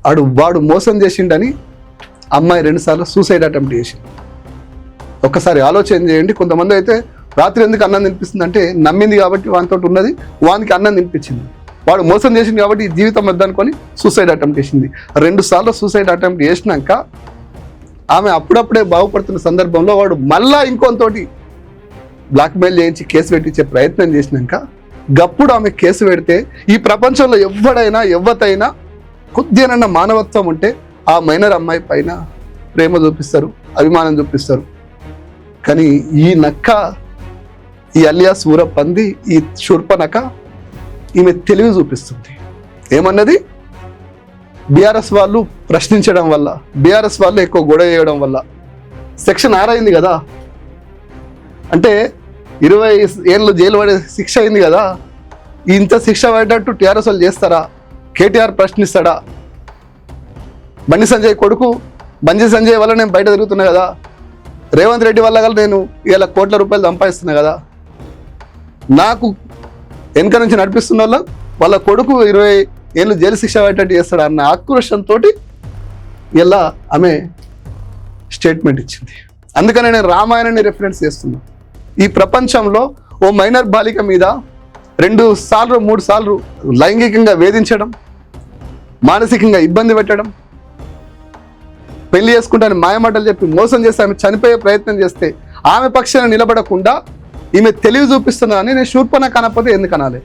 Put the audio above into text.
వాడు మోసం చేసిండని అమ్మాయి 2 సార్లు సూసైడ్ అటెంప్ట్ చేసింది. ఒక్కసారి ఆలోచన చేయండి. కొంతమంది అయితే రాత్రి ఎందుకు అన్నం తినిపిస్తుంది అంటే నమ్మింది కాబట్టి వానితో ఉన్నది, వానికి అన్నం తినిపించింది. వాడు మోసం చేసింది కాబట్టి ఈ జీవితం వద్దనుకొని సూసైడ్ అటెంప్ట్ చేసింది. 2 సార్లు సూసైడ్ అటెంప్ట్ చేసినాక ఆమె అప్పుడప్పుడే బాగుపడుతున్న సందర్భంలో వాడు మళ్ళా ఇంకొంతోటి బ్లాక్మెయిల్ చేయించి కేసు పెట్టించే ప్రయత్నం చేసినాక గప్పుడు ఆమె కేసు పెడితే ఈ ప్రపంచంలో ఎవ్వతైనా కొద్దిగానన్నా మానవత్వం ఉంటే ఆ మైనర్ అమ్మాయి పైన ప్రేమ చూపిస్తారు, అభిమానం చూపిస్తారు. కానీ ఈ నక్క, ఈ అలియాస్ ఊర పంది, ఈ శూర్పనక ఈమె తెలివి చూపిస్తుంది. ఏమన్నది? బీఆర్ఎస్ వాళ్ళు ప్రశ్నించడం వల్ల, బీఆర్ఎస్ వాళ్ళు ఎక్కువ గొడవ చేయడం వల్ల సెక్షన్ 6 అయింది కదా, అంటే 20 ఏళ్ళు జైలు పడే శిక్ష అయింది కదా. ఇంత శిక్ష పడేటట్టు టీఆర్ఎస్ వాళ్ళు చేస్తారా? కేటీఆర్ ప్రశ్నిస్తాడా? బండి సంజయ్ కొడుకు బండి సంజయ్ వల్ల నేను బయట తిరుగుతున్నా కదా, రేవంత్ రెడ్డి వల్ల నేను ఇలా కోట్ల రూపాయలు సంపాదిస్తున్నా కదా, నాకు వెనక నుంచి నడిపిస్తున్న వాళ్ళ కొడుకు 20 ఏళ్ళు జైలు శిక్ష పడేటట్టు చేస్తాడా అన్న ఆక్రోషంతో ఇలా ఆమె స్టేట్మెంట్ ఇచ్చింది. అందుకనే నేను రామాయణాన్ని రెఫరెన్స్ చేస్తున్నా. ఈ ప్రపంచంలో ఓ మైనర్ బాలిక మీద 2 సార్లు 3 సార్లు లైంగికంగా వేధించడం, మానసికంగా ఇబ్బంది పెట్టడం, పెళ్లి చేసుకుంటానని మాయమాటలు చెప్పి మోసం చేస్తే ఆమె చనిపోయే ప్రయత్నం చేస్తే ఆమె పక్షాన నిలబడకుండా ఈమె తెలివి చూపిస్తున్నా అని నేను శూర్పణ కానకపోతే ఎందుకు అనాలి?